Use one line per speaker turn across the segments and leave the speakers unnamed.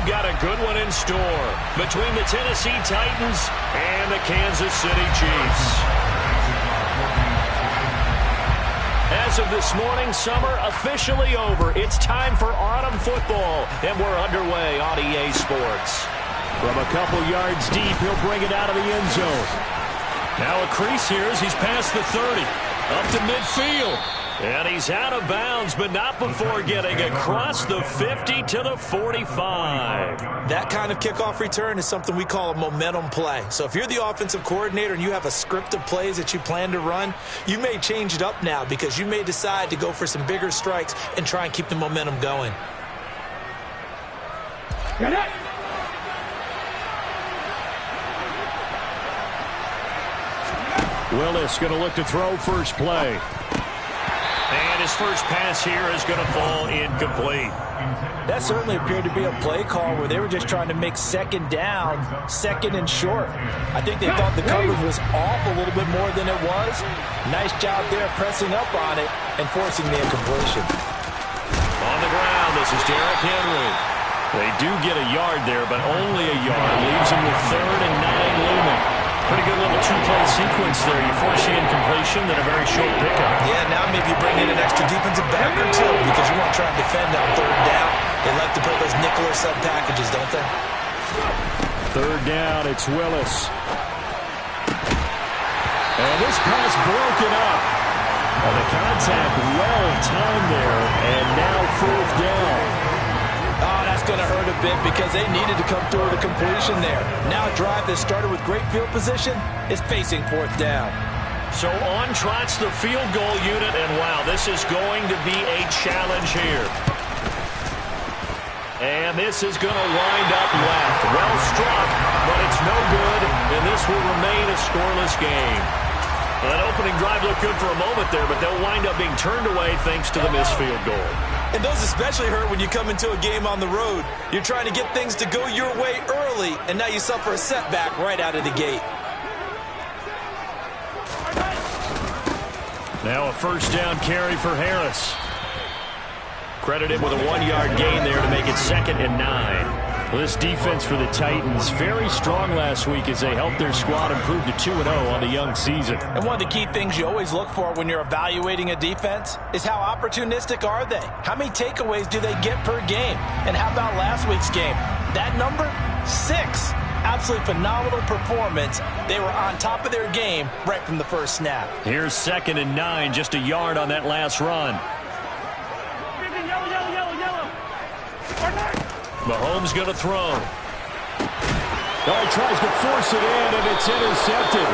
got a good one in store between the Tennessee Titans and the Kansas City Chiefs. As of this morning, summer officially over. It's time for autumn football, and we're underway on EA Sports. From a couple yards deep, he'll bring it out of the end zone. Now a crease here as he's past the 30. Up to midfield. And he's out of bounds, but not before getting across the 50 to the 45.
That kind of kickoff return is something we call a momentum play. So if you're the offensive coordinator and you have a script of plays that you plan to run, you may change it up now because you may decide to go for some bigger strikes and try and keep the momentum going.
Get it!
Willis going to look to throw first play. And his first pass here is going to fall incomplete.
That certainly appeared to be a play call where they were just trying to make second down, second and short. I think they thought the coverage was off a little bit more than it was. Nice job there pressing up on it and forcing the incompletion.
On the ground, this is Derrick Henry. They do get a yard there, but only a yard. Leaves him with 3rd and 9 looming. Pretty good little two-play sequence there. You force the incompletion, then a very short pickup.
Yeah, now maybe you bring in an extra defensive back or two because you want to try and defend on 3rd down. They like to play those nickel or sub packages, don't they?
3rd down, it's Willis. And this pass broken up. And the contact well timed there, and now 4th down.
Oh, that's going to hurt a bit because they needed to come through with a completion there. Now a drive that started with great field position is facing 4th down.
So on trots the field goal unit, and wow, this is going to be a challenge here. And this is going to wind up left. Well struck, but it's no good, and this will remain a scoreless game. That opening drive looked good for a moment there, but they'll wind up being turned away thanks to the missed field goal.
And those especially hurt when you come into a game on the road. You're trying to get things to go your way early, and now you suffer a setback right out of the gate.
Now a first down carry for Harris. Credited with a 1-yard gain there to make it 2nd and 9. Well, this defense for the Titans, very strong last week as they helped their squad improve to 2-0 on the young season.
And one of the key things you always look for when you're evaluating a defense is how opportunistic are they? How many takeaways do they get per game? And how about last week's game? That number? 6. Absolutely phenomenal performance. They were on top of their game right from the first snap.
Here's 2nd and 9, just a yard on that last run. Mahomes going to throw. Oh, he tries to force it in, and it's intercepted.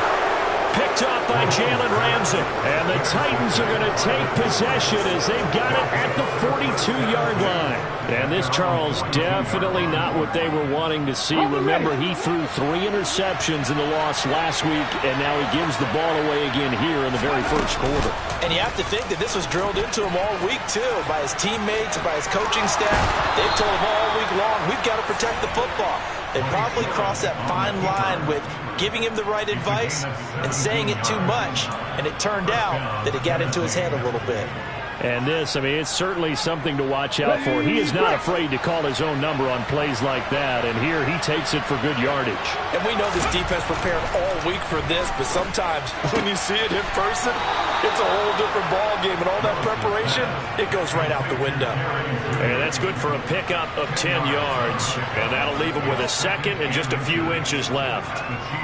Picked up by Jalen Ramsey. And the Titans are going to take possession as they've got it at the 42-yard line. And this, Charles, definitely not what they were wanting to see. Remember, he threw 3 interceptions in the loss last week, and now he gives the ball away again here in the very first quarter.
And you have to think that this was drilled into him all week, too, by his teammates, by his coaching staff. They've told him all week long, we've got to protect the football. They probably crossed that fine line with giving him the right advice and saying it too much. And it turned out that it got into his head a little bit.
And this, I mean, it's certainly something to watch out for. He is not afraid to call his own number on plays like that, and here he takes it for good yardage.
And we know this defense prepared all week for this, but sometimes when you see it in person, it's a whole different ball game, and all that preparation, it goes right out the window.
And that's good for a pickup of 10 yards, and that'll leave him with a 2nd and just a few inches left.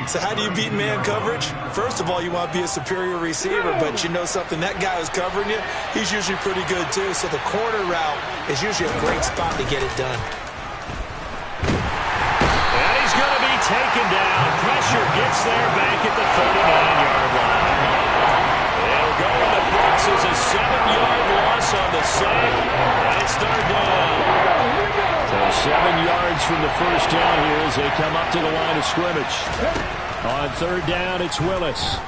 So how do you beat man coverage? First of all, you want to be a superior receiver, but you know something, that guy who's covering you, he's usually pretty good too, so the corner route is usually a great spot to get it done.
And he's going to be taken down. Pressure gets there back at the 39-yard line. It'll go in the books as a 7-yard loss on the sack, and it's 3rd down. So 7 yards from the first down here as they come up to the line of scrimmage. On 3rd down, it's Willis.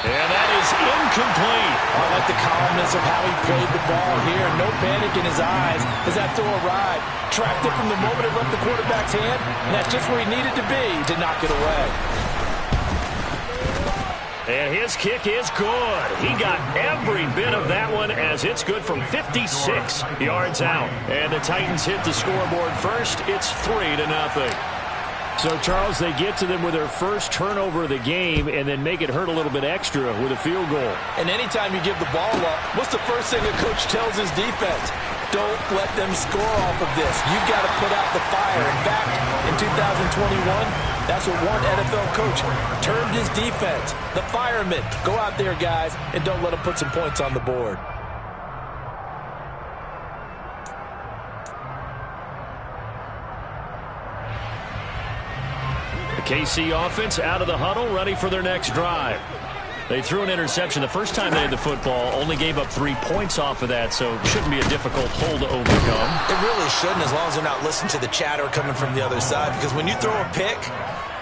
And that is incomplete.
I like the calmness of how he played the ball here. No panic in his eyes as that throw arrived. Tracked it from the moment it left the quarterback's hand, and that's just where he needed to be to knock it away.
And his kick is good. He got every bit of that one as it's good from 56 yards out. And the Titans hit the scoreboard first. It's 3-0. So, Charles, they get to them with their first turnover of the game and then make it hurt a little bit extra with a field goal.
And anytime you give the ball up, what's the first thing a coach tells his defense? Don't let them score off of this. You've got to put out the fire. In fact, in 2021, that's what one NFL coach termed his defense. The firemen. Go out there, guys, and don't let them put some points on the board.
The KC offense out of the huddle, ready for their next drive. They threw an interception the first time they had the football, only gave up 3 points off of that, so it shouldn't be a difficult hole to overcome.
It really shouldn't, as long as they're not listening to the chatter coming from the other side, because when you throw a pick,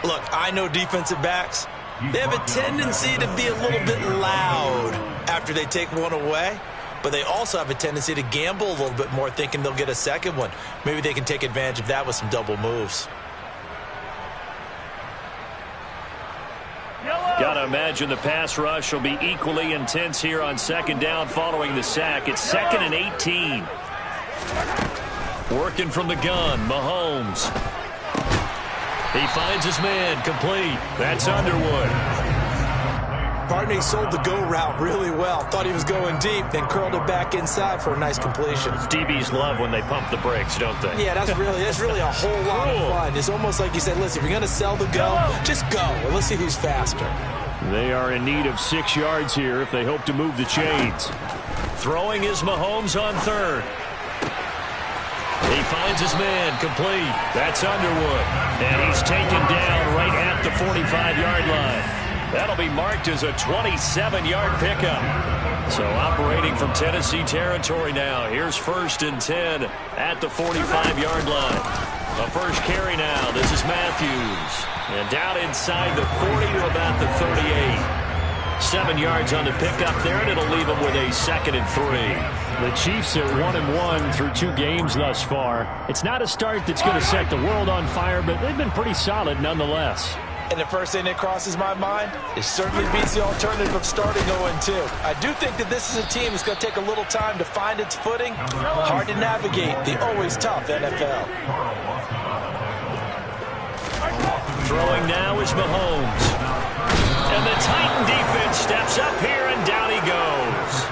look, I know defensive backs, they have a tendency to be a little bit loud after they take one away, but they also have a tendency to gamble a little bit more, thinking they'll get a second one. Maybe they can take advantage of that with some double moves.
Got to imagine the pass rush will be equally intense here on second down following the sack. It's 2nd and 18. Working from the gun, Mahomes. He finds his man, complete. That's Underwood.
Barney sold the go route really well. Thought he was going deep, then curled it back inside for a nice completion.
DBs love when they pump the brakes, don't they?
Yeah, that's really a whole lot of fun. It's almost like you said, listen, if you're going to sell the go, just go. And let's see who's faster.
They are in need of 6 yards here if they hope to move the chains. Throwing is Mahomes on third. He finds his man, complete. That's Underwood. And he's taken down right at the 45-yard line. That'll be marked as a 27-yard pickup. So operating from Tennessee territory now. Here's 1st and 10 at the 45-yard line. The first carry now. This is Matthews. And down inside the 40 to about the 38. 7 yards on the pickup there, and it'll leave them with a 2nd and 3. The Chiefs are 1-1 through 2 games thus far. It's not a start that's going to set the world on fire, but they've been pretty solid nonetheless.
And the first thing that crosses my mind, it certainly beats the alternative of starting 0-2. I do think that this is a team that's going to take a little time to find its footing. Hard to navigate the always tough NFL.
Throwing now is Mahomes. And the Titan defense steps up here, and down he goes.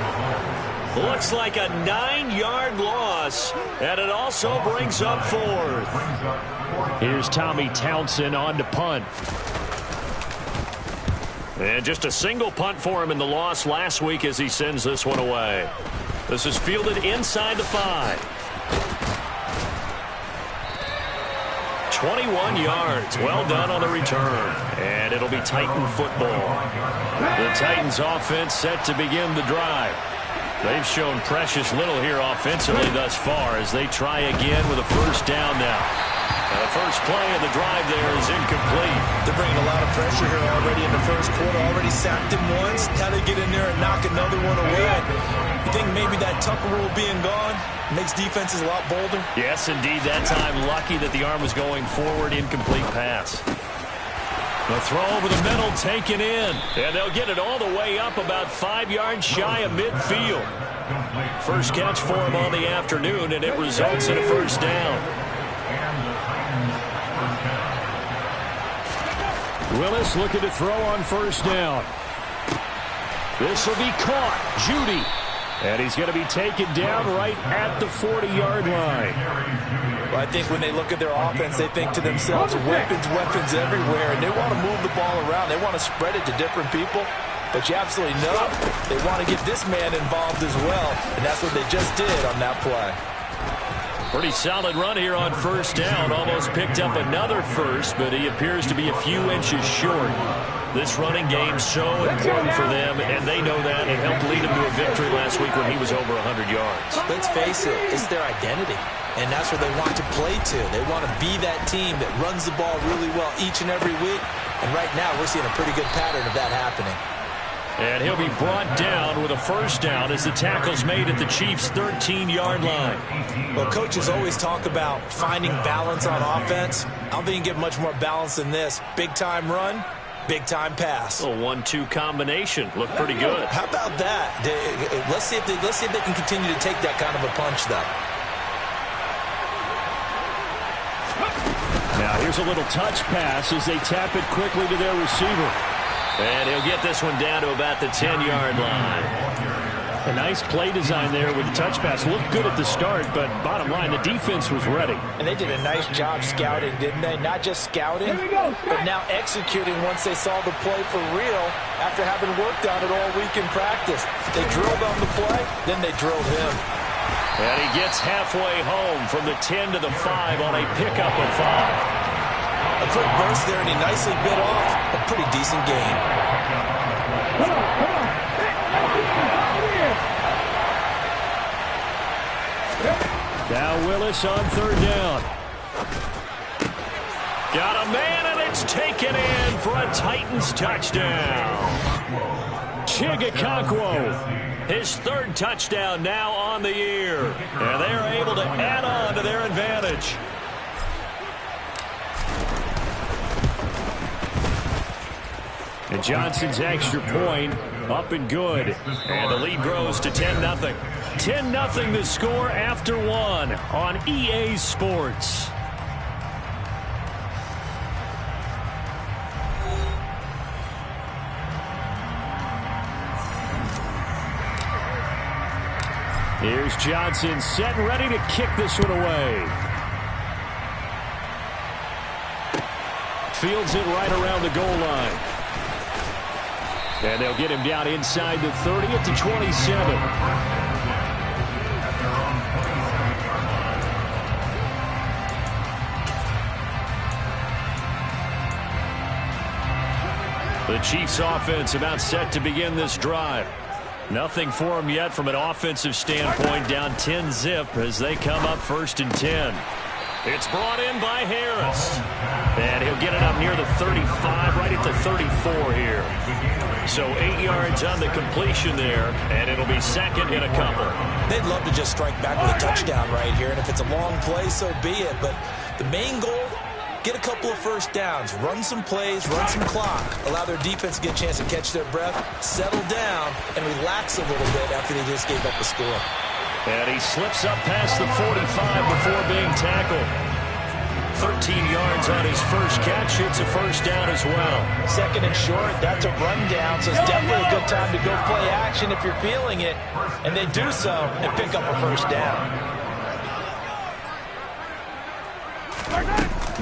Looks like a 9-yard loss, and it also brings up 4th. Here's Tommy Townsend on to punt. And just a single punt for him in the loss last week as he sends this one away. This is fielded inside the 5. 21 yards. Well done on the return. And it'll be Titan football. The Titans offense set to begin the drive. They've shown precious little here offensively thus far as they try again with a first down now. The first play of the drive there is incomplete.
They're bringing a lot of pressure here already in the first quarter. Already sacked him once. Now they get in there and knock another one away. You think maybe that Tucker rule being gone makes defenses a lot bolder?
Yes, indeed. That time lucky that the arm was going forward. Incomplete pass. The throw over the middle taken in. And they'll get it all the way up about 5 yards shy of midfield. First catch for him on the afternoon, and it results in a first down. Willis looking to throw on first down. This will be caught. Judy. And he's going to be taken down right at the 40-yard line.
Well, I think when they look at their offense, they think to themselves, weapons everywhere, and they want to move the ball around. They want to spread it to different people. But you absolutely know they want to get this man involved as well, and that's what they just did on that play.
Pretty solid run here on first down. Almost picked up another first, but he appears to be a few inches short. This running game so important for them, and they know that. It helped lead them to a victory last week when he was over 100 yards.
Let's face it, it's their identity, and that's where they want to play to. They want to be that team that runs the ball really well each and every week, and right now we're seeing a pretty good pattern of that happening.
And he'll be brought down with a first down as the tackle's made at the Chiefs' 13-yard line.
Well, coaches always talk about finding balance on offense. I don't think you can get much more balance than this. Big-time run, Big-time pass.
A 1-2 combination. Looked pretty good.
How about that? Let's see if they can continue to take that kind of a punch, though.
Now here's a little touch pass as they tap it quickly to their receiver. And he'll get this one down to about the 10-yard line. A nice play design there with the touch pass. Looked good at the start, but bottom line, the defense was ready.
And they did a nice job scouting, didn't they? Not just scouting, but now executing once they saw the play for real after having worked on it all week in practice. They drilled on the play, then they drilled him.
And he gets halfway home from the 10 to the 5 on a pickup of 5.
A quick burst there, and he nicely bit off a pretty decent gain.
Now Willis on third down. Got a man, and it's taken in for a Titans touchdown. Chigakonkwo, his third touchdown now on the year. And they're able to add on to their advantage. And Johnson's extra point up and good. And the lead grows to 10-0. 10-0 the score after one on EA Sports. Here's Johnson set and ready to kick this one away. Fields it right around the goal line. And they'll get him down inside the 30 at the 27. The Chiefs offense about set to begin this drive. Nothing for them yet from an offensive standpoint, down 10-0 as they come up 1st and 10. It's brought in by Harris. And he'll get it up near the 35, right at the 34 here. So 8 yards on the completion there, and it'll be second and a couple.
They'd love to just strike back with a touchdown right here, and if it's a long play, so be it. But the main goal, get a couple of first downs, run some plays, run some clock, allow their defense to get a chance to catch their breath, settle down, and relax a little bit after they just gave up the score.
And he slips up past the 45 before being tackled. 13 yards on his first catch. It's a first down as well.
Second and short, that's a rundown, so it's definitely a good time to go play action if you're feeling it. And they do so and pick up a first down.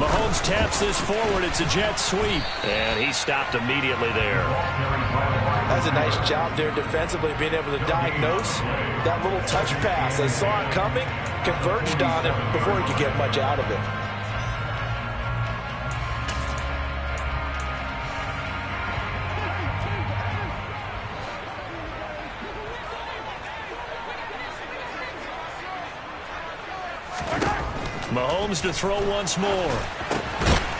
Mahomes taps this forward. It's a jet sweep. And he stopped immediately there.
That's a nice job there defensively, being able to diagnose that little touch pass. They saw it coming, converged on it before he could get much out of it.
Mahomes to throw once more.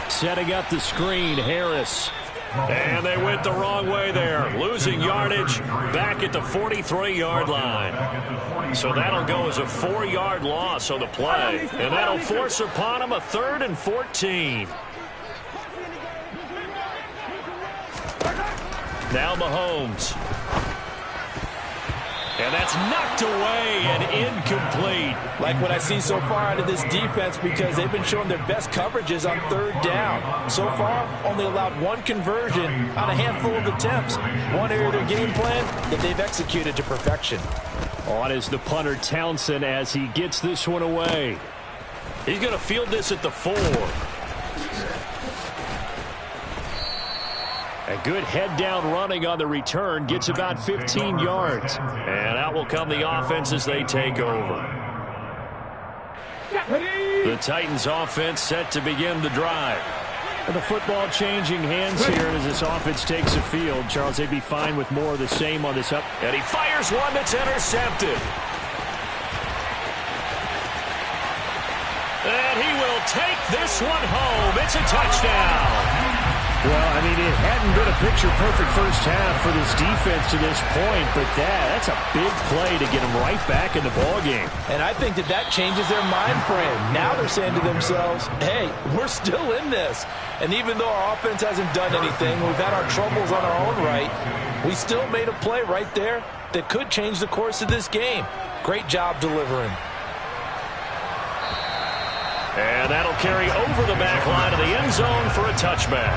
Setting up the screen, Harris. And they went the wrong way there. Losing yardage back at the 43-yard line. So that'll go as a 4-yard loss on the play. And that'll force upon him a 3rd and 14. Now Mahomes. And that's knocked away and incomplete.
Like what I see so far out of this defense, because they've been showing their best coverages on 3rd down. So far, only allowed one conversion on a handful of attempts. One area of their game plan that they've executed to perfection.
On is the punter Townsend as he gets this one away. He's going to field this at the 4. A good head-down running on the return. Gets about 15 yards. And out will come the offense as they take over. The Titans offense set to begin the drive. And the football changing hands here as this offense takes the field. Charles, they'd be fine with more of the same on this up. And he fires one that's intercepted. And he will take this one home. It's a touchdown. Well, I mean, it hadn't been a picture-perfect first half for this defense to this point, but that's a big play to get them right back in the ballgame.
And I think that changes their mind frame. Now they're saying to themselves, hey, we're still in this. And even though our offense hasn't done anything, we've had our troubles on our own right, we still made a play right there that could change the course of this game. Great job delivering.
And that'll carry over the back line of the end zone for a touchback.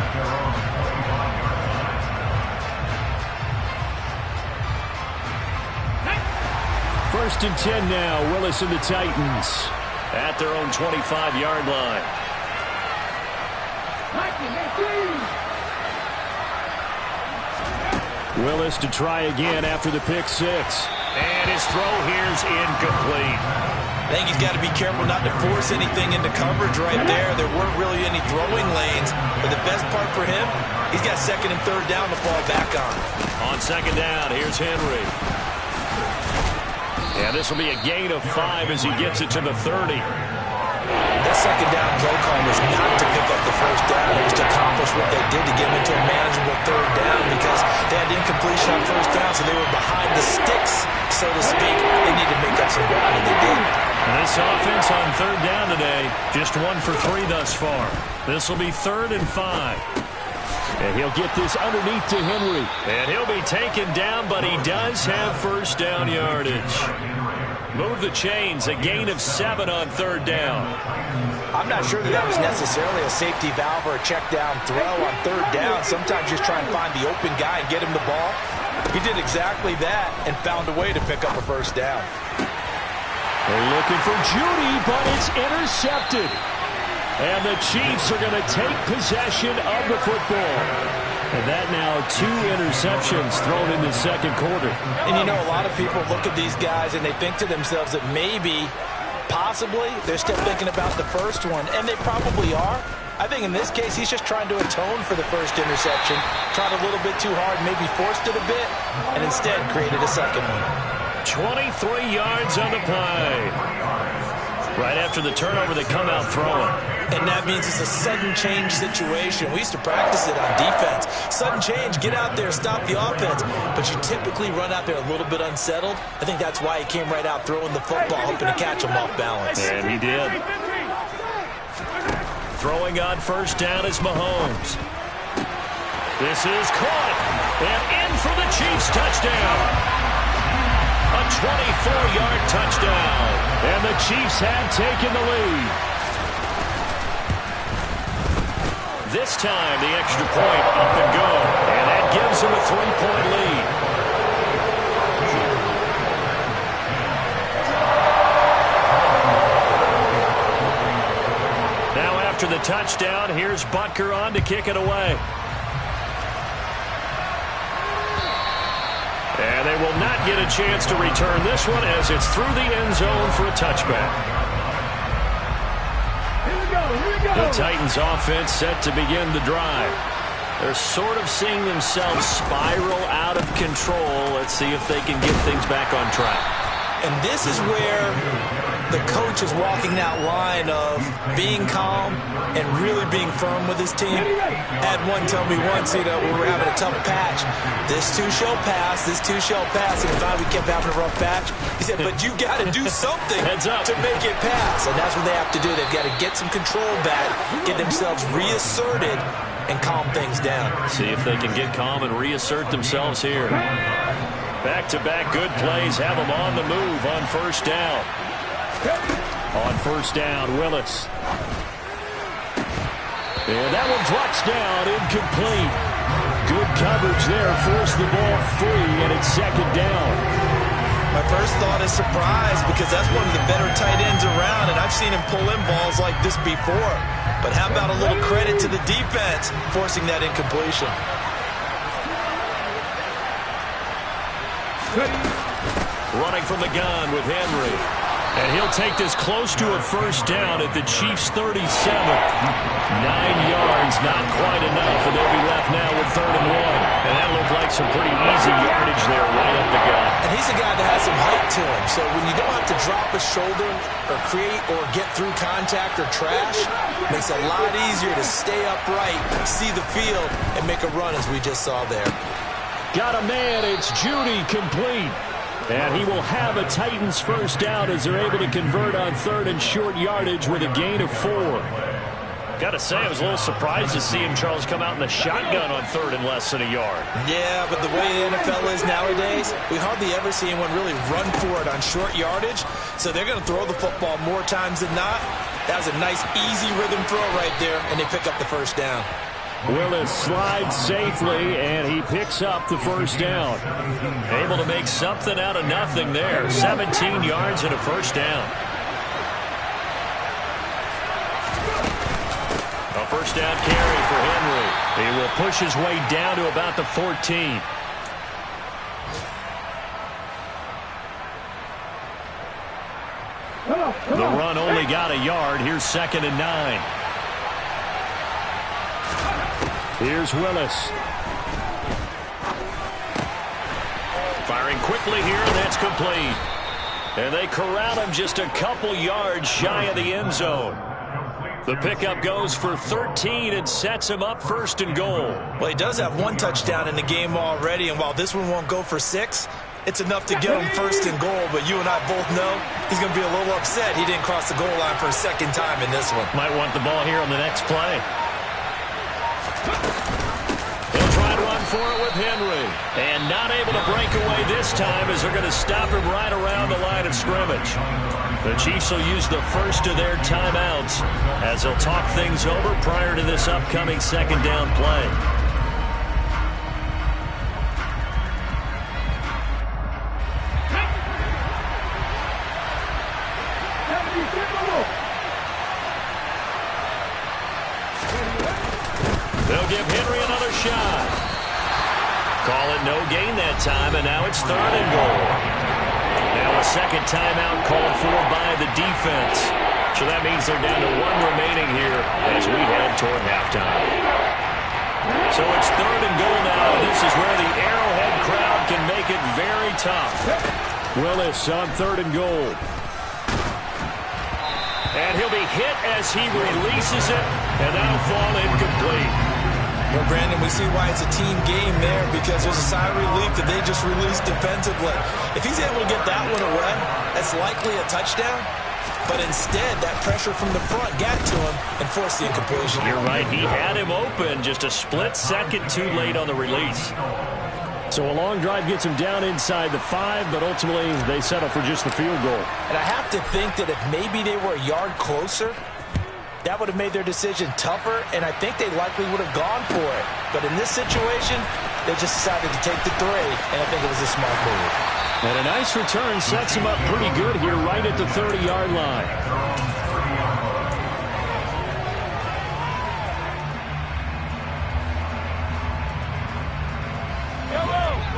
First and 10 now. Willis and the Titans at their own 25-yard line. Willis to try again after the pick six. And his throw here's incomplete.
I think he's got to be careful not to force anything into coverage right there. There weren't really any throwing lanes. But the best part for him, he's got second and third down to fall back on.
On second down, here's Henry. And this will be a gain of 5 as he gets it to the 30.
That second down play call was not to pick up the first down. It was to accomplish what they did to get him into a manageable third down because they had incompletion on first down, so they were behind the sticks, so to speak. They needed to make up some ground, and they did.
And this offense on third down today, just 1 for 3 thus far. This will be 3rd and 5. And he'll get this underneath to Henry. And he'll be taken down, but he does have first down yardage. Move the chains, a gain of 7 on third down.
I'm not sure that was necessarily a safety valve or a check down throw on third down. Sometimes just try and find the open guy and get him the ball. He did exactly that and found a way to pick up a first down.
They're looking for Judy, but it's intercepted. And the Chiefs are going to take possession of the football. And that now 2 interceptions thrown in the second quarter.
And you know, a lot of people look at these guys and they think to themselves that maybe, possibly, they're still thinking about the first one. And they probably are. I think in this case, he's just trying to atone for the first interception. Tried a little bit too hard, maybe forced it a bit, and instead created a second one.
23 yards on the play. Right after the turnover, they come out throwing.
And that means it's a sudden change situation. We used to practice it on defense. Sudden change, get out there, stop the offense. But you typically run out there a little bit unsettled. I think that's why he came right out throwing the football, hoping to catch him off balance.
And he did. Throwing on first down is Mahomes. This is caught. And in for the Chiefs touchdown. A 24-yard touchdown. And the Chiefs have taken the lead. This time, the extra point up and go. And that gives them a 3-point lead. Now after the touchdown, here's Butker on to kick it away. And they will not get a chance to return this one as it's through the end zone for a touchback. The Titans offense set to begin the drive. They're sort of seeing themselves spiral out of control. Let's see if they can get things back on track.
And this is where the coach is walking that line of being calm and really being firm with his team. Had one tell me once, you know, we were having a tough patch. This too shall pass, this too shall pass. And finally we kept having a rough patch. He said, but you got to do something to make it pass. And that's what they have to do. They've got to get some control back, get themselves reasserted, and calm things down.
See if they can get calm and reassert themselves here. Back-to-back good plays have them on the move on first down. On first down, Willis. And that one drops down, incomplete. Good coverage there, forced the ball free, and it's second down.
My first thought is surprise because that's one of the better tight ends around, and I've seen him pull in balls like this before. But how about a little credit to the defense forcing that incompletion? Running
from the gun with Henry. And he'll take this close to a first down at the Chiefs' 37. 9 yards, not quite enough, and they'll be left now with 3rd and 1. And that looked like some pretty easy yardage there right up the gut.
And he's a guy that has some height to him, so when you don't have to drop a shoulder or create or get through contact or trash, it makes it a lot easier to stay upright, see the field, and make a run as we just saw there.
Got a man, it's Judy, complete. And he will have a Titans first down as they're able to convert on 3rd and short yardage with a gain of 4. Got to say, I was a little surprised to see him, Charles, come out in the shotgun on 3rd and less than a yard.
Yeah, but the way the NFL is nowadays, we hardly ever see anyone really run for it on short yardage. So they're going to throw the football more times than not. That was a nice, easy rhythm throw right there, and they pick up the first down.
Willis slides safely, and he picks up the first down. Able to make something out of nothing there. 17 yards and a first down. A first down carry for Henry. He will push his way down to about the 14. The run only got a yard. Here's 2nd and 9. Here's Willis. Firing quickly here, and that's complete. And they corral him just a couple yards shy of the end zone. The pickup goes for 13 and sets him up 1st and goal.
Well, he does have 1 touchdown in the game already, and while this one won't go for 6, it's enough to get him 1st and goal. But you and I both know he's going to be a little upset he didn't cross the goal line for a 2nd time in this one.
Might want the ball here on the next play. He'll try to run for it with Henry. And not able to break away this time as they're going to stop him right around the line of scrimmage. The Chiefs will use the first of their timeouts as they'll talk things over prior to this upcoming 2nd down play. They'll give Henry another shot. Call it no gain that time, and now it's 3rd and goal. Now a 2nd timeout called for by the defense. So that means they're down to 1 remaining here as we head toward halftime. So it's 3rd and goal now, and this is where the Arrowhead crowd can make it very tough. Willis on 3rd and goal. And he'll be hit as he releases it, and that'll fall incomplete.
Well, Brandon, we see why it's a team game there, because there's a sigh of relief that they just released defensively. If he's able to get that one away, that's likely a touchdown. But instead, that pressure from the front got to him and forced the incompletion.
You're right. He had him open, just a split second too late on the release. So a long drive gets him down inside the 5, but ultimately they settle for just the field goal.
And I have to think that if maybe they were a yard closer, that would have made their decision tougher, and I think they likely would have gone for it. But in this situation, they just decided to take the 3, and I think it was a smart move.
And a nice return sets him up pretty good here right at the 30-yard line.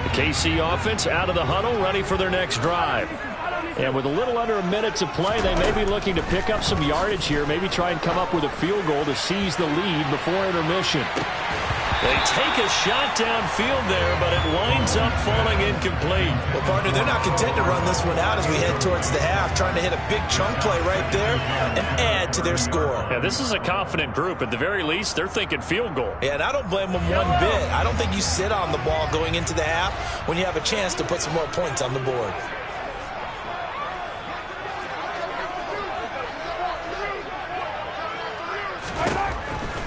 The KC offense out of the huddle, ready for their next drive. And with a little under a minute to play, they may be looking to pick up some yardage here, maybe try and come up with a field goal to seize the lead before intermission. They take a shot downfield there, but it winds up falling incomplete.
Well, partner, they're not content to run this one out as we head towards the half, trying to hit a big chunk play right there and add to their score.
Yeah, this is a confident group. At the very least, they're thinking field goal.
Yeah, and I don't blame them one bit. I don't think you sit on the ball going into the half when you have a chance to put some more points on the board.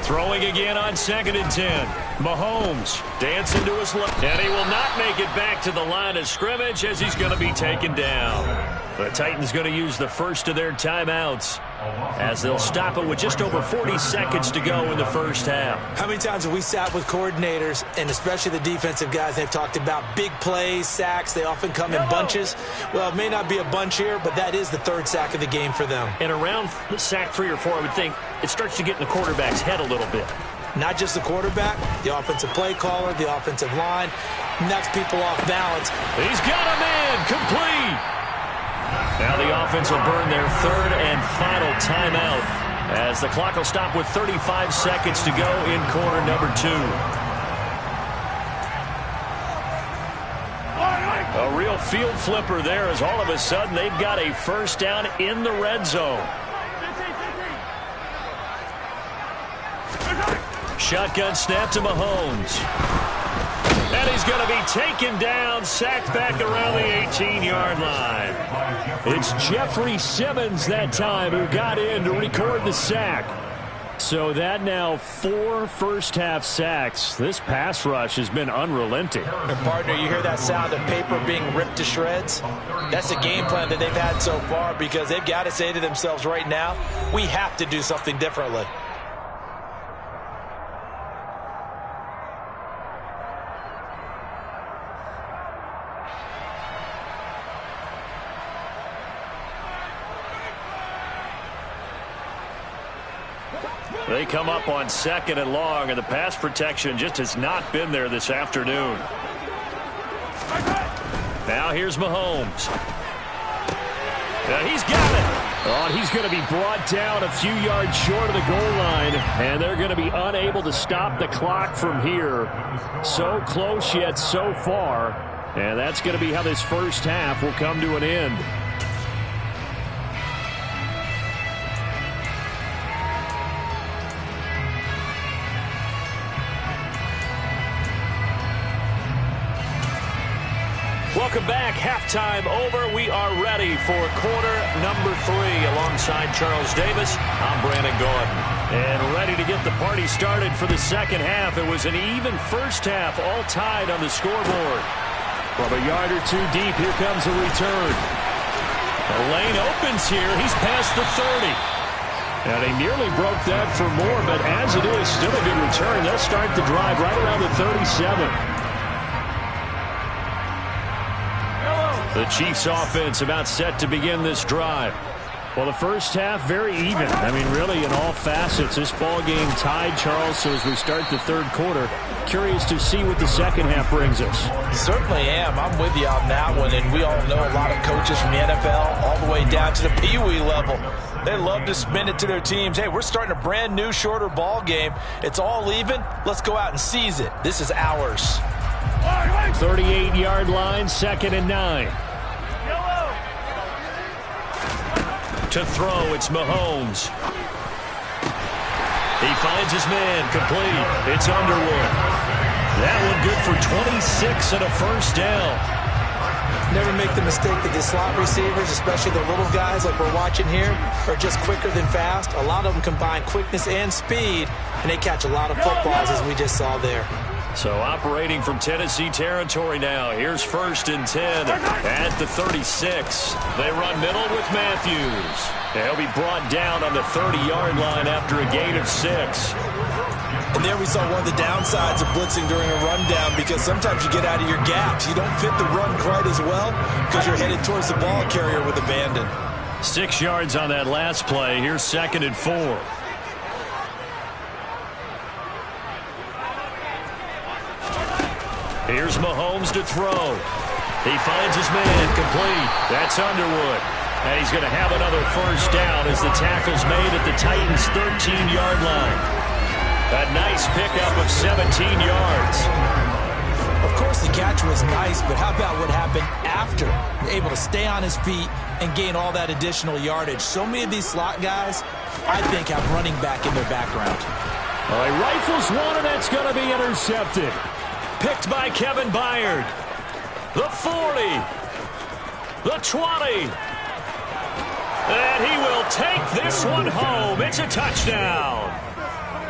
Throwing again on 2nd and 10. Mahomes dancing to his left. And he will not make it back to the line of scrimmage as he's going to be taken down. The Titans going to use the first of their timeouts as they'll stop it with just over 40 seconds to go in the first half.
How many times have we sat with coordinators, and especially the defensive guys, they've talked about big plays, sacks. They often come in bunches. Well, it may not be a bunch here, but that is the 3rd sack of the game for them.
And around the sack 3 or 4, I would think it starts to get in the quarterback's head a little bit.
Not just the quarterback, the offensive play caller, the offensive line, knocks people off balance.
He's got a man complete. Now the offense will burn their third and final timeout as the clock will stop with 35 seconds to go in quarter number 2. A real field flipper there as all of a sudden they've got a first down in the red zone. Shotgun snap to Mahomes. And he's going to be taken down, sacked back around the 18-yard line. It's Jeffrey Simmons that time who got in to record the sack. So that now 4 first-half sacks. This pass rush has been unrelenting.
And partner, you hear that sound of paper being ripped to shreds? That's the game plan that they've had so far because they've got to say to themselves right now, we have to do something differently.
They come up on 2nd and long, and the pass protection just has not been there this afternoon. Now here's Mahomes. He's got it. Oh, and he's going to be brought down a few yards short of the goal line, and they're going to be unable to stop the clock from here. So close yet so far, and that's going to be how this first half will come to an end. Welcome back. Halftime over. We are ready for quarter number 3. Alongside Charles Davis, I'm Brandon Gordon. And ready to get the party started for the second half. It was an even first half, all tied on the scoreboard. From a yard or two deep, here comes a return. The lane opens here. He's past the 30. Now, they nearly broke that for more, but as it is, still a good return. They'll start the drive right around the 37. The Chiefs offense about set to begin this drive. Well, the first half very even. I mean, really in all facets. This ball game tied, Charles. So as we start the third quarter, curious to see what the second half brings us.
Certainly am. I'm with you on that one. And we all know a lot of coaches from the NFL all the way down to the Pee Wee level. They love to spin it to their teams. Hey, we're starting a brand new, shorter ball game. It's all even. Let's go out and seize it. This is ours.
38-yard line, 2nd and 9. To throw, it's Mahomes. He finds his man, complete. It's Underwood. That one good for 26 and a first down.
Never make the mistake that the slot receivers, especially the little guys like we're watching here, are just quicker than fast. A lot of them combine quickness and speed, and they catch a lot of footballs, as we just saw there.
So operating from Tennessee territory now. Here's 1st and 10 at the 36. They run middle with Matthews. He'll be brought down on the 30-yard line after a gain of 6.
And there we saw one of the downsides of blitzing during a rundown, because sometimes you get out of your gaps. You don't fit the run quite as well because you're headed towards the ball carrier with abandon.
6 yards on that last play. Here's 2nd and 4. Here's Mahomes to throw. He finds his man, complete. That's Underwood. And he's going to have another first down as the tackle's made at the Titans' 13-yard line. A nice pickup of 17 yards.
Of course, the catch was nice, but how about what happened after? Able to stay on his feet and gain all that additional yardage. So many of these slot guys, I think, have running back in their background.
All right, rifles one, and that's going to be intercepted. Picked by Kevin Byard. The 40. The 20. And he will take this one home. It's a touchdown.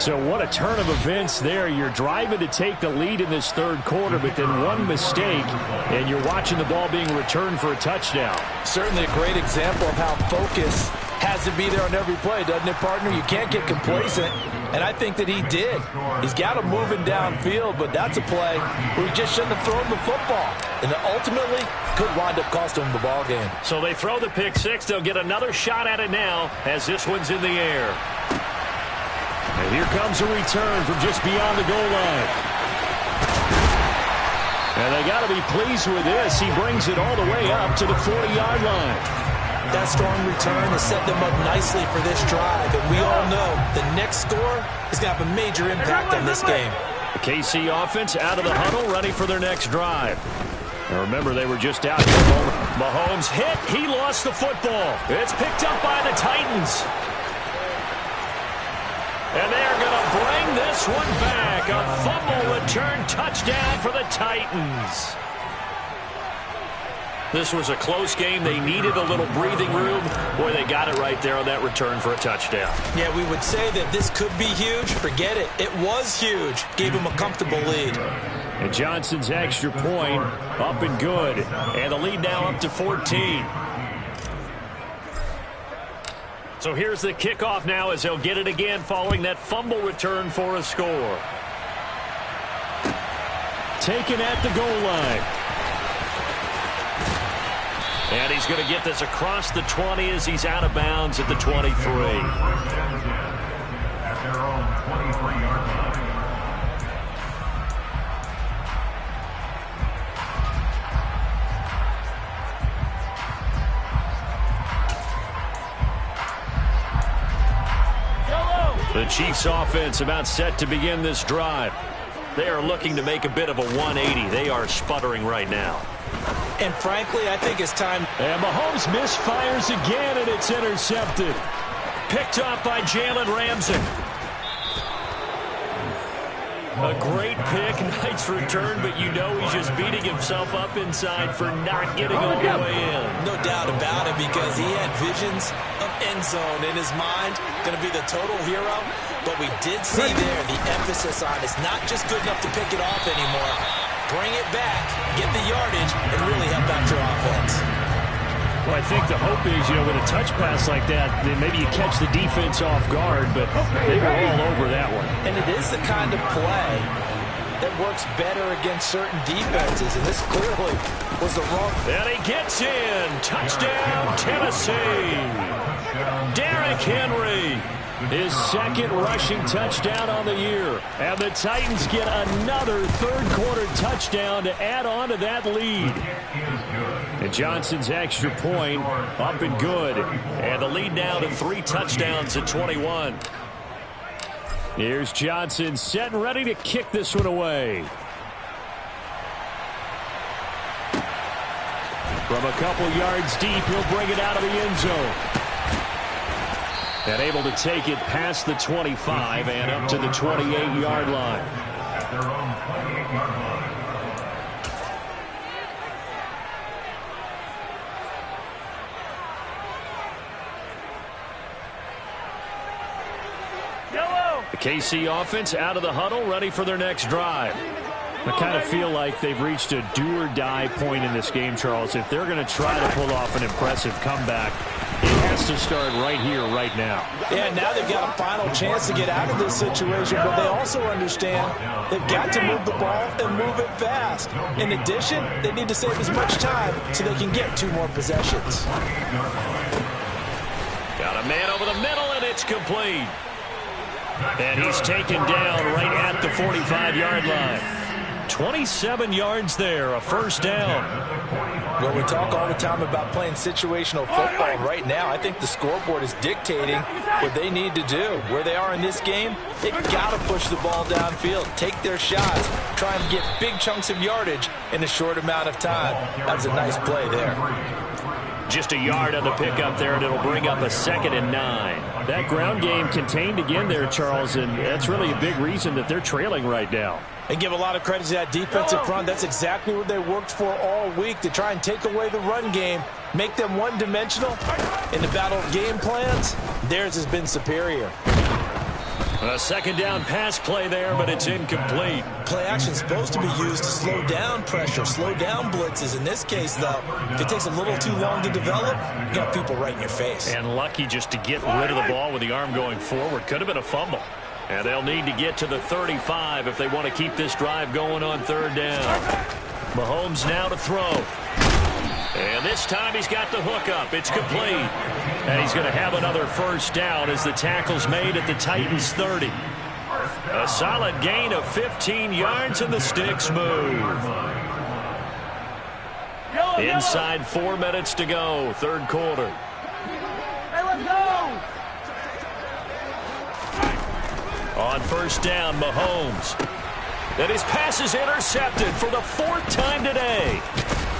So what a turn of events there. You're driving to take the lead in this third quarter, but then one mistake, and you're watching the ball being returned for a touchdown.
Certainly a great example of how focus has to be there on every play, doesn't it, partner? You can't get complacent, and I think that he did. He's got him moving downfield, but that's a play where he just shouldn't have thrown the football, and ultimately could wind up costing him the ball game.
So they throw the pick six. They'll get another shot at it now as this one's in the air. And here comes a return from just beyond the goal line. And they got to be pleased with this. He brings it all the way up to the 40-yard line.
That strong return has set them up nicely for this drive, and we all know the next score is going to have a major impact on this game.
The KC offense out of the huddle, ready for their next drive. And remember, they were just out here. Mahomes hit. He lost the football. It's picked up by the Titans. And they're going to bring this one back. A fumble return touchdown for the Titans. This was a close game. They needed a little breathing room. Boy, they got it right there on that return for a touchdown.
Yeah, we would say that this could be huge. Forget it. It was huge. Gave him a comfortable lead.
And Johnson's extra point up and good. And the lead now up to 14. So here's the kickoff now as they'll get it again following that fumble return for a score. Taken at the goal line. And he's going to get this across the 20 as he's out of bounds at the 23. At their own 23-yard line. The Chiefs offense about set to begin this drive. They are looking to make a bit of a 180. They are sputtering right now.
And frankly, I think it's time.
And Mahomes misfires again, and it's intercepted. Picked off by Jalen Ramsey. A great pick, nice return, but you know he's just beating himself up inside for not getting all the way in.
No doubt about it, because he had visions of end zone in his mind. Going to be the total hero. But we did see there the emphasis on it's not just good enough to pick it off anymore. Bring it back, get the yardage, and really help out your offense.
Well, I think the hope is, you know, with a touch pass like that, then maybe you catch the defense off guard, but they were all over that one.
And it is the kind of play that works better against certain defenses, and this clearly was the wrong.
And he gets in. Touchdown, Tennessee. Derrick Henry. His second rushing touchdown on the year. And the Titans get another third-quarter touchdown to add on to that lead. And Johnson's extra point up and good. And the lead now to 3 touchdowns at 21. Here's Johnson set and ready to kick this one away. From a couple yards deep, he'll bring it out of the end zone. And able to take it past the 25 and up to the 28-yard line. At their own 28-yard line. The KC offense out of the huddle, ready for their next drive. I kind of feel like they've reached a do-or-die point in this game, Charles. If they're going to try to pull off an impressive comeback, it has to start right here, right now.
Yeah, now they've got a final chance to get out of this situation, but they also understand they've got to move the ball and move it fast. In addition, they need to save as much time so they can get 2 more possessions.
Got a man over the middle, and it's complete. And he's taken down right at the 45-yard line. 27 yards there, a first down.
Well, we talk all the time about playing situational football, and right now I think the scoreboard is dictating what they need to do. Where they are in this game, they've got to push the ball downfield, take their shots, try and get big chunks of yardage in a short amount of time. That was a nice play there.
Just a yard on the pickup there, and it'll bring up a 2nd and 9. That ground game contained again there, Charles, and that's really a big reason that they're trailing right now.
And give a lot of credit to that defensive front. That's exactly what they worked for all week, to try and take away the run game, make them one-dimensional. In the battle of game plans, theirs has been superior.
A 2nd down pass play there, but it's incomplete.
Play action supposed to be used to slow down pressure, slow down blitzes. In this case, though, if it takes a little too long to develop, you got people right in your face.
And lucky just to get rid of the ball with the arm going forward. Could have been a fumble. And they'll need to get to the 35 if they want to keep this drive going on 3rd down. Mahomes now to throw. And this time he's got the hook up. It's complete. And he's going to have another first down as the tackle's made at the Titans' 30. A solid gain of 15 yards and the sticks move. Inside 4 minutes to go, 3rd quarter. On first down, Mahomes. And his pass is intercepted for the 4th time today.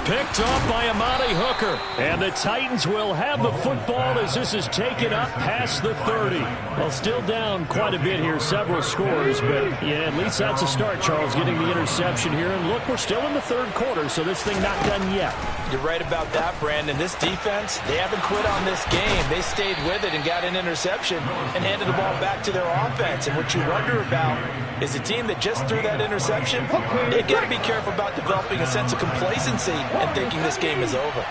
Picked off by Amani Hooker. And the Titans will have the football as this is taken up past the 30. Well, still down quite a bit here, several scores. But, yeah, at least that's a start, Charles, getting the interception here. And, look, we're still in the 3rd quarter, so this thing not done yet.
You're right about that, Brandon. This defense, they haven't quit on this game. They stayed with it and got an interception and handed the ball back to their offense. And what you wonder about is a team that just threw that interception, they've got to be careful about developing a sense of complacency and thinking this game is over.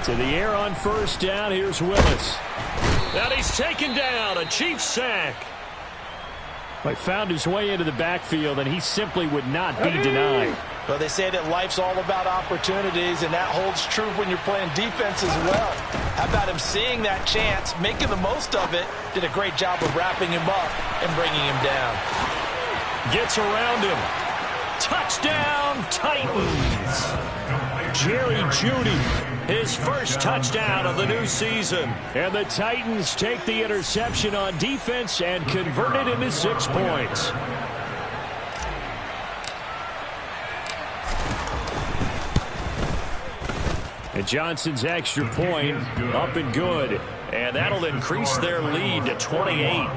To the air on first down, here's Willis. And he's taken down, a Chiefs sack. He found his way into the backfield, and he simply would not be denied.
Well, they say that life's all about opportunities, and that holds true when you're playing defense as well. How about him seeing that chance, making the most of it, did a great job of wrapping him up and bringing him down.
Gets around him. Touchdown, Titans. Jerry Jeudy, his first touchdown of the new season. And the Titans take the interception on defense and convert it into 6 points. And Johnson's extra point up and good. And that'll increase their lead to 28.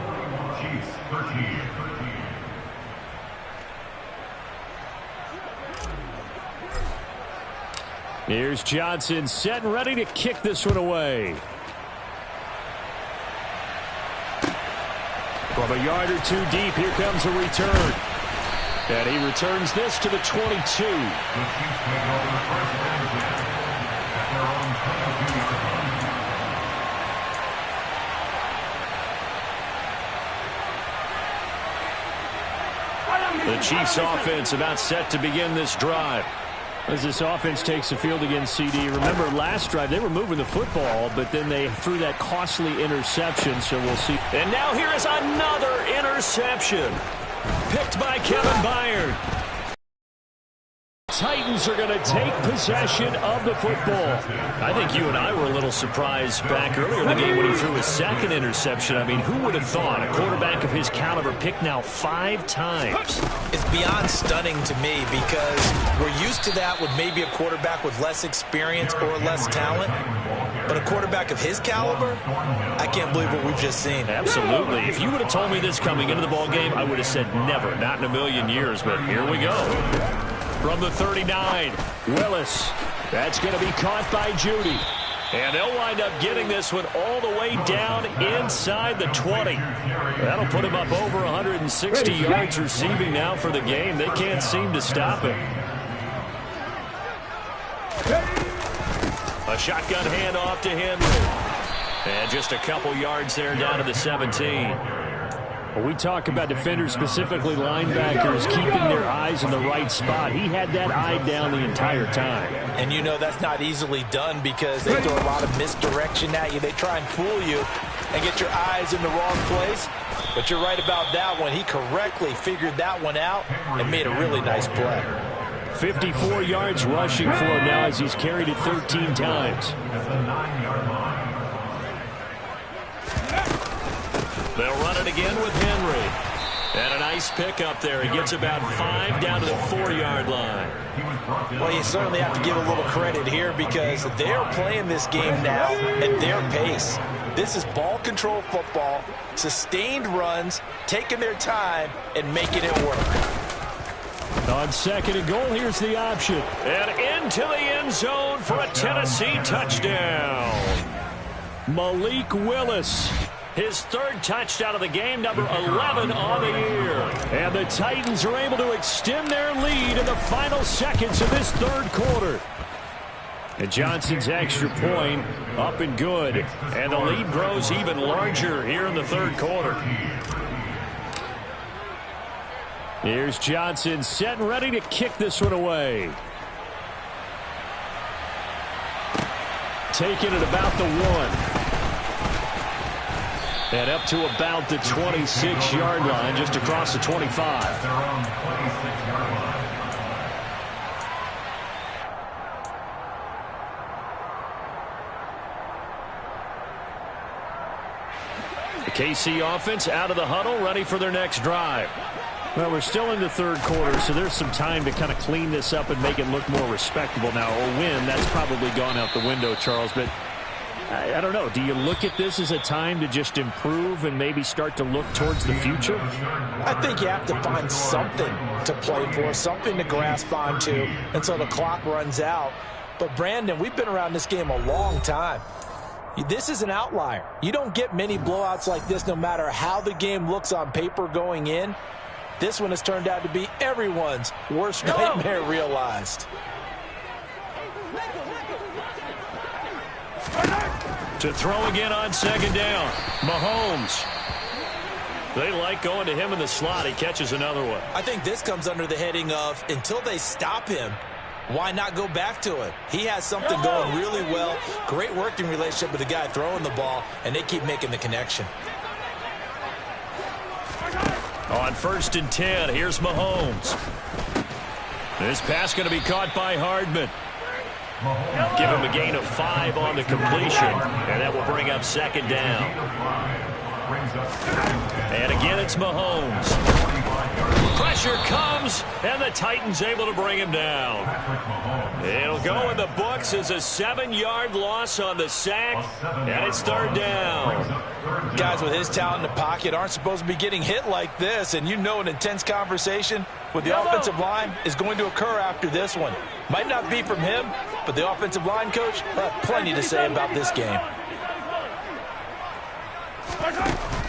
Here's Johnson set and ready to kick this one away. From a yard or 2 deep, here comes a return. And he returns this to the 22. The Chiefs offense about set to begin this drive. As this offense takes the field against CD. Remember, last drive, they were moving the football, but then they threw that costly interception, so we'll see. And now here is another interception. Picked by Kevin Byard. Titans are going to take possession of the football. I think you and I were a little surprised back earlier in the game when he threw his 2nd interception. I mean, who would have thought a quarterback of his caliber picked now 5 times?
It's beyond stunning to me because we're used to that with maybe a quarterback with less experience or less talent. But a quarterback of his caliber, I can't believe what we've just seen.
Absolutely. If you would have told me this coming into the ballgame, I would have said never, not in a million years. But here we go. From the 39, Willis. That's going to be caught by Jeudy. And they'll wind up getting this one all the way down inside the 20. That'll put him up over 160 yards receiving now for the game. They can't seem to stop it. A shotgun handoff to Henry. And just a couple yards there down to the 17. Well, we talk about defenders, specifically linebackers, keeping their eyes in the right spot. He had that eye down the entire time.
And you know that's not easily done because they throw a lot of misdirection at you. They try and fool you and get your eyes in the wrong place. But you're right about that one. He correctly figured that one out and made a really nice play.
54 yards rushing for him now as he's carried it 13 times. They'll run it again with Henry. And a nice pickup there. He gets about 5 down to the 4-yard line.
Well, you certainly have to give a little credit here because they're playing this game now at their pace. This is ball control football, sustained runs, taking their time, and making it work.
On 2nd and goal, here's the option. And into the end zone for a Tennessee touchdown. Malik Willis. His 3rd touchdown of the game, number 11 on the year. And the Titans are able to extend their lead in the final seconds of this 3rd quarter. And Johnson's extra point up and good. And the lead grows even larger here in the 3rd quarter. Here's Johnson set and ready to kick this one away. Taking it about the 1. And up to about the 26-yard line, just across the 25. The KC offense out of the huddle, ready for their next drive. Well, we're still in the third quarter, so there's some time to kind of clean this up and make it look more respectable. Now, a win, that's probably gone out the window, Charles, but I don't know. Do you look at this as a time to just improve and maybe start to look towards the future?
I think you have to find something to play for, something to grasp onto until the clock runs out. But, Brandon, we've been around this game a long time. This is an outlier. You don't get many blowouts like this no matter how the game looks on paper going in. This one has turned out to be everyone's worst nightmare realized.
To throw again on second down. Mahomes. They like going to him in the slot. He catches another one.
I think this comes under the heading of until they stop him, why not go back to it? He has something going really well. Great working relationship with the guy throwing the ball, and they keep making the connection.
On 1st and 10, here's Mahomes. This pass going to be caught by Hardman. Give him a gain of 5 on the completion, and that will bring up second down. And again, it's Mahomes. Pressure comes, and the Titans able to bring him down. It'll go in the books as a 7-yard loss on the sack, and it's third down.
Guys with his talent in the pocket aren't supposed to be getting hit like this, and you know an intense conversation with the offensive line is going to occur after this one. Might not be from him, but the offensive line coach will have plenty to say about this game.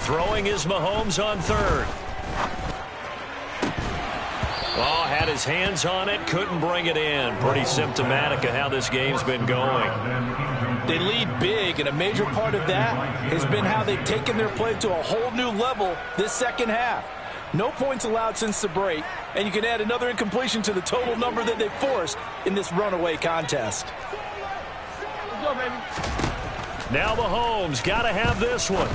Throwing is Mahomes on 3rd. Oh, had his hands on it, couldn't bring it in. Pretty symptomatic of how this game's been going.
They lead big, and a major part of that has been how they've taken their play to a whole new level this second half. No points allowed since the break, and you can add another incompletion to the total number that they forced in this runaway contest.
Let's go, baby.
Now Mahomes got to have this one.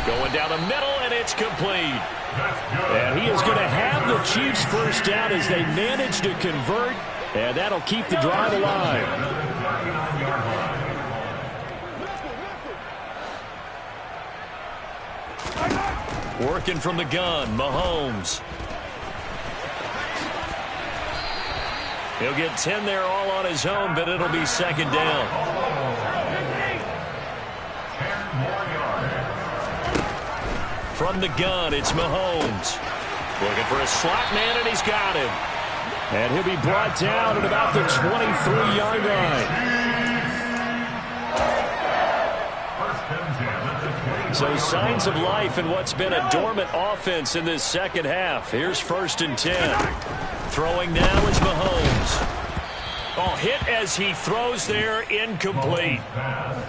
Going down the middle, and it's complete. And he is going to have the Chiefs first down as they manage to convert, and that'll keep the drive alive. Working from the gun, Mahomes. He'll get 10 there all on his own, but it'll be second down. From the gun, it's Mahomes. Looking for a slot man, and he's got him. And he'll be brought down at about the 23-yard line. So signs of life in what's been a dormant offense in this second half. Here's 1st and 10. Throwing now is Mahomes. Oh, hit as he throws there, incomplete.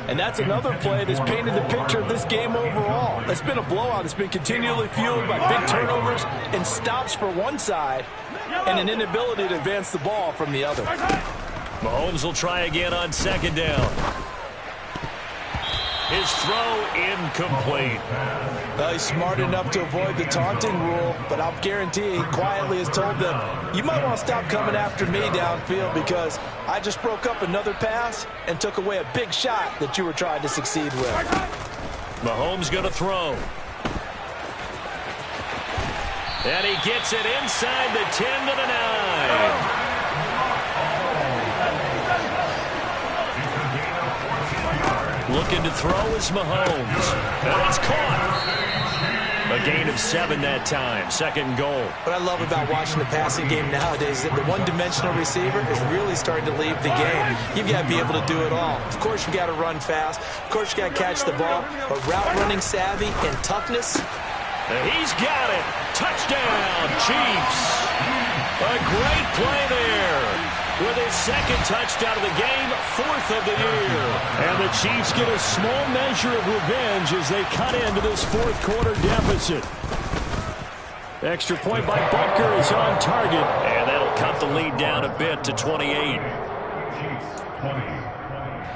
And that's another play that's painted the picture of this game overall. It's been a blowout. It's been continually fueled by big turnovers and stops for one side and an inability to advance the ball from the other.
Mahomes will try again on second down. His throw incomplete.
Well, he's smart enough to avoid the taunting rule, but I'll guarantee he quietly has told them, you might want to stop coming after me downfield because I just broke up another pass and took away a big shot that you were trying to succeed with.
Mahomes going to throw. And he gets it inside the 10 to the 9. Looking to throw is Mahomes. And it's caught. A gain of 7 that time. Second goal.
What I love about watching the passing game nowadays is that the one-dimensional receiver is really starting to leave the game. You've got to be able to do it all. Of course, you got to run fast. Of course, you got to catch the ball. But route running savvy and toughness.
And he's got it. Touchdown, Chiefs. A great play there. With his second touchdown of the game, 4th of the year. And the Chiefs get a small measure of revenge as they cut into this 4th quarter deficit. Extra point by Butker is on target, and that'll cut the lead down a bit to 28.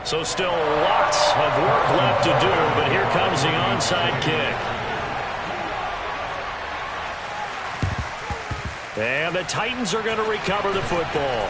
So still lots of work left to do, but here comes the onside kick. And the Titans are going to recover the football.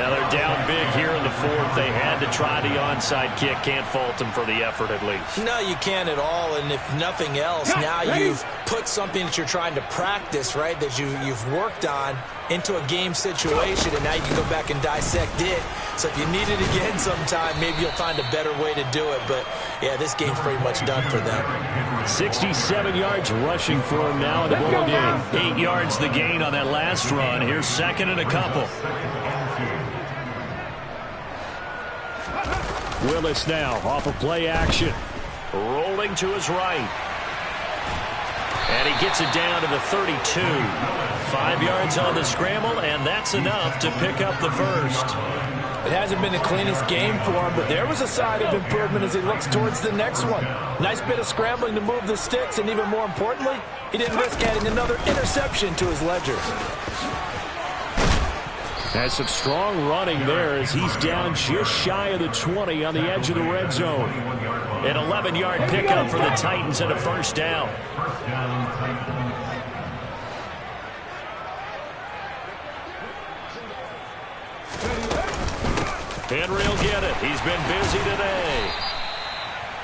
Now they're down big here in the fourth. They had to try the onside kick. Can't fault them for the effort at least.
No, you can't at all. And if nothing else, now you've put something that you're trying to practice, right, that you've worked on into a game situation, and now you can go back and dissect it. So if you need it again sometime, maybe you'll find a better way to do it. But, yeah, this game's pretty much done for them.
67 yards rushing for him now in the ball game. 8 yards the gain on that last run. Here's second and a couple. Willis now off of play action. Rolling to his right. And he gets it down to the 32. 5 yards on the scramble, and that's enough to pick up the first.
It hasn't been the cleanest game for him, but there was a sign of improvement as he looks towards the next one. Nice bit of scrambling to move the sticks, and even more importantly, he didn't risk adding another interception to his ledger.
Has some strong running there as he's down just shy of the 20 on the edge of the red zone. An 11-yard pickup for the Titans and a first down. Henry will get it. He's been busy today.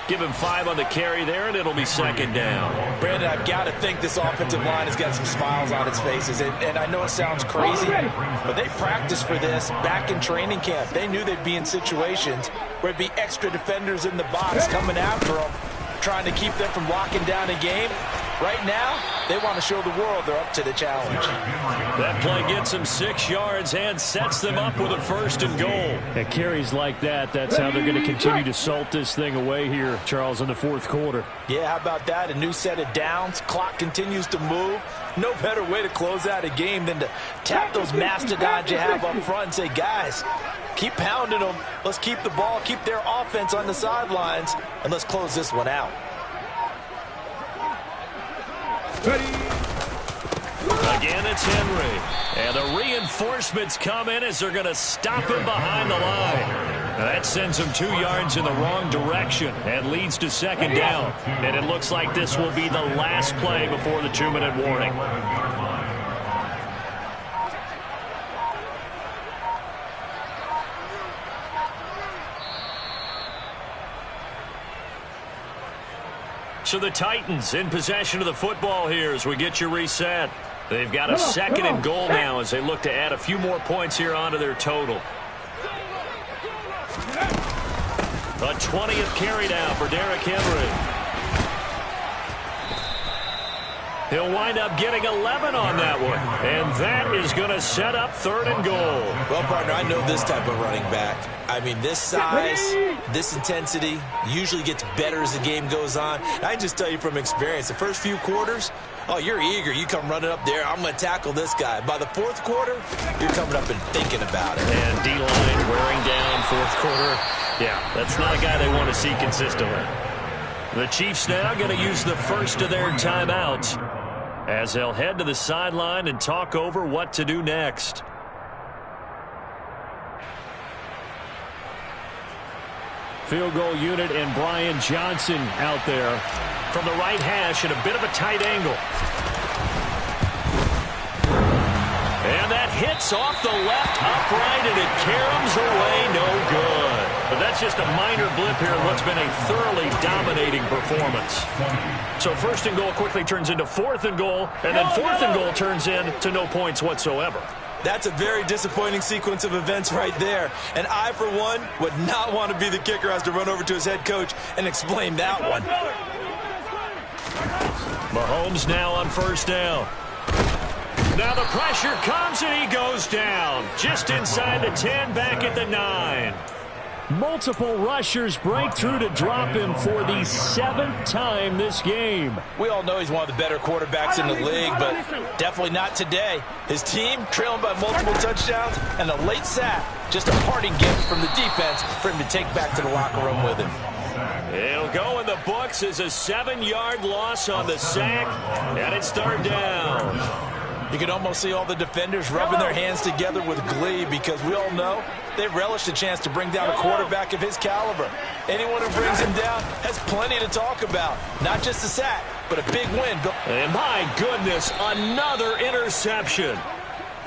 Give him 5 on the carry there, and it'll be second down.
Brandon, I've got to think this offensive line has got some smiles on its faces. And I know it sounds crazy, but they practiced for this back in training camp. They knew they'd be in situations where it'd be extra defenders in the box coming after them, trying to keep them from locking down a game. Right now, they want to show the world they're up to the challenge.
That play gets them 6 yards and sets them up with a first and goal. At carries like that, that's how they're going to continue to salt this thing away here, Charles, in the fourth quarter.
Yeah, how about that? A new set of downs. Clock continues to move. No better way to close out a game than to tap those mastodons you have up front and say, guys, keep pounding them. Let's keep the ball, keep their offense on the sidelines, and let's close this one out.
Again, it's Henry. And the reinforcements come in as they're going to stop him behind the line. That sends him 2 yards in the wrong direction and leads to second down. And it looks like this will be the last play before the 2-minute warning. So the Titans in possession of the football here as we get you reset. They've got a second and goal now as they look to add a few more points here onto their total. A 20th carry down for Derrick Henry. He'll wind up getting 11 on that one. And that is going to set up third and goal.
Well, partner, I know this type of running back. I mean, this size, this intensity usually gets better as the game goes on. And I just tell you from experience, the first few quarters, oh, you're eager. You come running up there. I'm going to tackle this guy. By the fourth quarter, you're coming up and thinking about it.
And D-line wearing down fourth quarter. Yeah, that's not a guy they want to see consistently. The Chiefs now going to use the first of their timeouts as they'll head to the sideline and talk over what to do next. Field goal unit and Brian Johnson out there from the right hash at a bit of a tight angle. And that hits off the left upright, and it caroms away, no good. But that's just a minor blip here in what's been a thoroughly dominating performance. So first and goal quickly turns into fourth and goal, and then fourth and goal turns into no points whatsoever.
That's a very disappointing sequence of events right there. And I, for one, would not want to be the kicker who has to run over to his head coach and explain that one.
Mahomes now on first down. Now the pressure comes and he goes down. Just inside the 10, back at the 9. Multiple rushers break through to drop him for the 7th time this game.
We all know he's one of the better quarterbacks in the league, but definitely not today. His team trailing by multiple touchdowns and a late sack. Just a parting gift from the defense for him to take back to the locker room with him.
It'll go in the books as a 7-yard loss on the sack, and it's third down.
You can almost see all the defenders rubbing their hands together with glee because we all know they relish the chance to bring down a quarterback of his caliber. Anyone who brings him down has plenty to talk about. Not just a sack, but a big win.
And my goodness, another interception.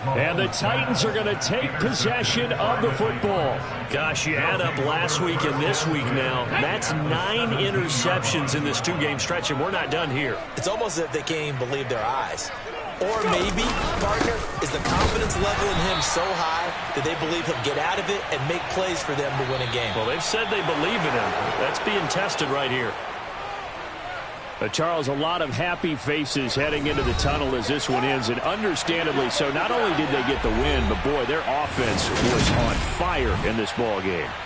And the Titans are going to take possession of the football. Gosh, you add up last week and this week now. That's 9 interceptions in this 2-game stretch, and we're not done here.
It's almost as if they can't even believe their eyes. Or maybe, partner, is the confidence level in him so high that they believe he'll get out of it and make plays for them to win a game.
Well, they've said they believe in him. That's being tested right here. Charles, a lot of happy faces heading into the tunnel as this one ends, and understandably so. Not only did they get the win, but boy, their offense was on fire in this ball game.